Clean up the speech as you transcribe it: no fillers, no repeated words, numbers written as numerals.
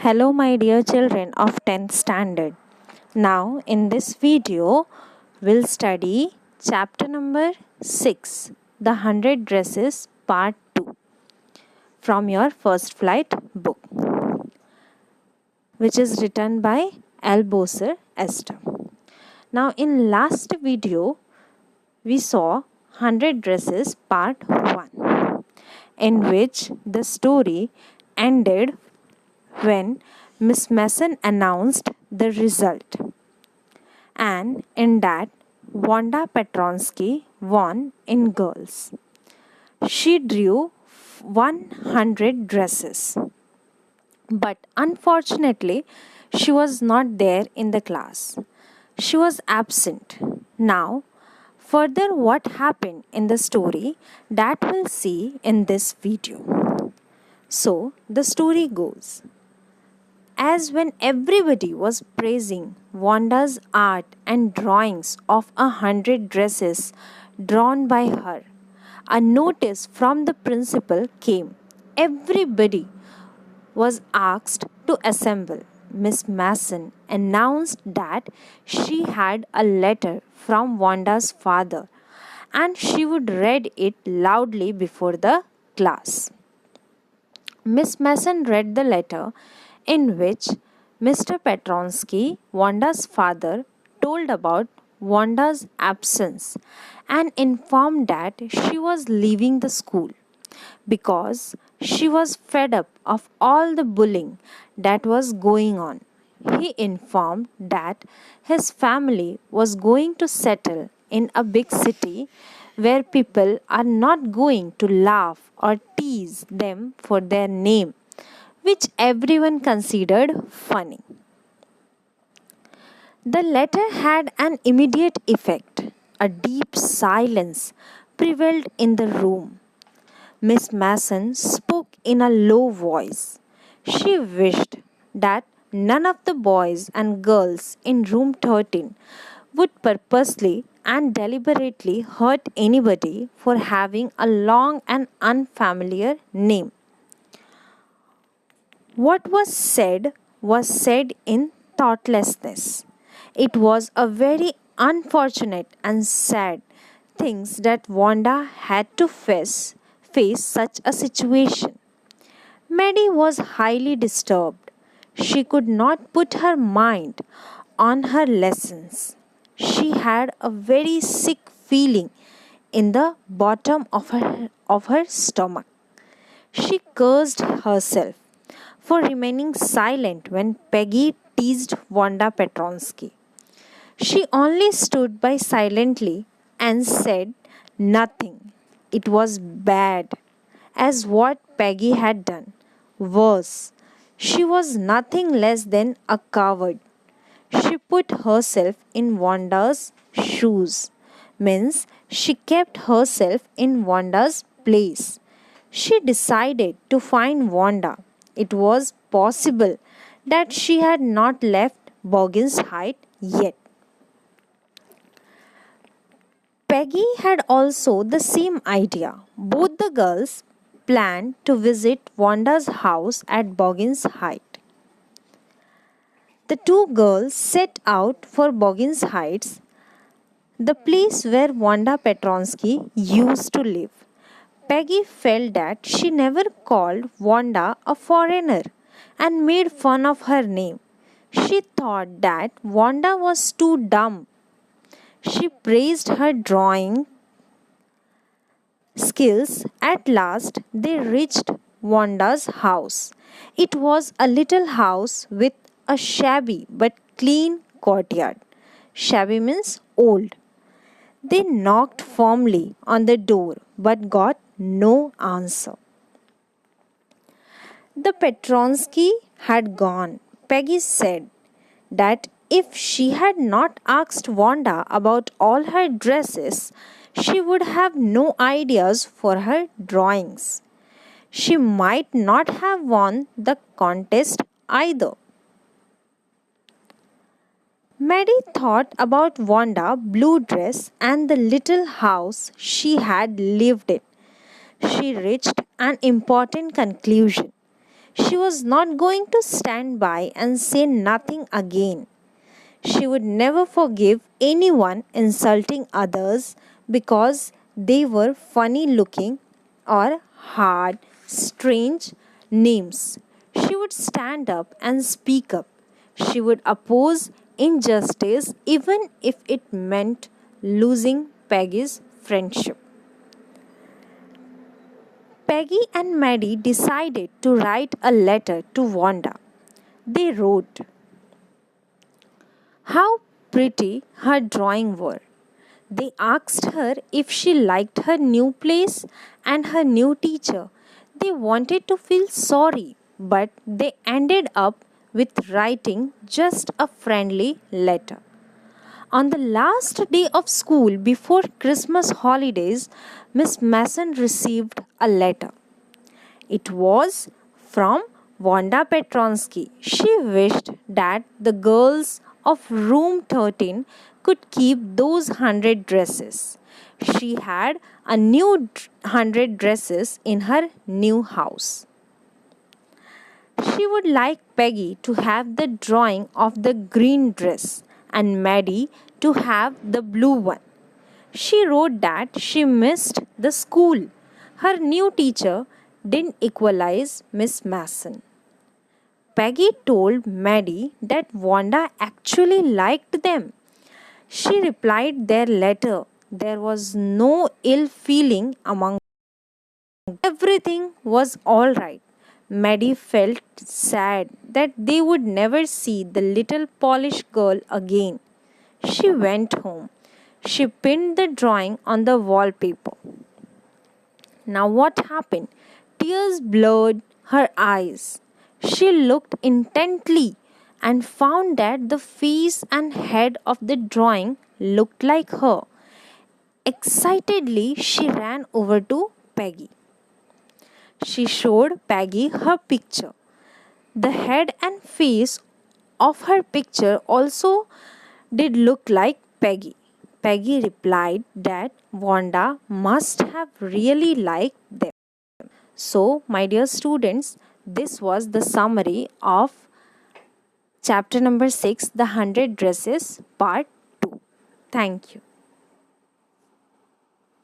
Hello my dear children of 10th standard. Now in this video we'll study chapter number 6, The 100 Dresses part 2 from your first flight book, which is written by Alboser Esther. Now in last video we saw 100 Dresses part 1, in which the story ended when Miss Mason announced the result, and in that Wanda Petronsky won in girls. She drew 100 dresses, but unfortunately she was not there in the class. She was absent. Now, further what happened in the story that we'll see in this video. So, the story goes. As when everybody was praising Wanda's art and drawings of 100 dresses drawn by her, a notice from the principal came. Everybody was asked to assemble. Miss Mason announced that she had a letter from Wanda's father and she would read it loudly before the class. Miss Mason read the letter in which Mr. Petronsky, Wanda's father, told about Wanda's absence and informed that she was leaving the school because she was fed up of all the bullying that was going on. He informed that his family was going to settle in a big city where people are not going to laugh or tease them for their name, which everyone considered funny. The letter had an immediate effect. A deep silence prevailed in the room. Miss Mason spoke in a low voice. She wished that none of the boys and girls in room 13 would purposely and deliberately hurt anybody for having a long and unfamiliar name. What was said in thoughtlessness. It was a very unfortunate and sad things that Wanda had to face such a situation. Maddie was highly disturbed. She could not put her mind on her lessons. She had a very sick feeling in the bottom of her stomach. She cursed herself for remaining silent when Peggy teased Wanda Petronsky. She only stood by silently and said nothing. It was bad, as what Peggy had done. Worse, she was nothing less than a coward. She put herself in Wanda's shoes, means she kept herself in Wanda's place. She decided to find Wanda. It was possible that she had not left Boggin's Height yet. Peggy had also the same idea. Both the girls planned to visit Wanda's house at Boggin's Height. The two girls set out for Boggin's Heights, the place where Wanda Petronsky used to live. Peggy felt that she never called Wanda a foreigner and made fun of her name. She thought that Wanda was too dumb. She praised her drawing skills. At last, they reached Wanda's house. It was a little house with a shabby but clean courtyard. Shabby means old. They knocked firmly on the door but got no answer. The Petronsky had gone. Peggy said that if she had not asked Wanda about all her dresses, she would have no ideas for her drawings. She might not have won the contest either. Maddie thought about Wanda's blue dress and the little house she had lived in. She reached an important conclusion. She was not going to stand by and say nothing again. She would never forgive anyone insulting others because they were funny looking or hard, strange names. She would stand up and speak up. She would oppose injustice even if it meant losing Peggy's friendship. Peggy and Maddie decided to write a letter to Wanda. They wrote, how pretty her drawing were. They asked her if she liked her new place and her new teacher. They wanted to feel sorry, but they ended up with writing just a friendly letter. On the last day of school before Christmas holidays, Miss Mason received a letter. It was from Wanda Petronsky. She wished that the girls of room 13 could keep those 100 dresses. She had a new 100 dresses in her new house. She would like Peggy to have the drawing of the green dress and Maddie to have the blue one. She wrote that she missed the school. Her new teacher didn't equalize Miss Mason. Peggy told Maddie that Wanda actually liked them. She replied their letter. There was no ill feeling among them. Everything was all right. Maddie felt sad that they would never see the little Polish girl again. She went home. She pinned the drawing on the wallpaper. Now, what happened? Tears blurred her eyes. She looked intently and found that the face and head of the drawing looked like her. Excitedly, she ran over to Peggy. She showed Peggy her picture. The head and face of her picture also did look like Peggy. Peggy replied that Wanda must have really liked them. So, my dear students, this was the summary of chapter number 6, The 100 Dresses, part 2. Thank you.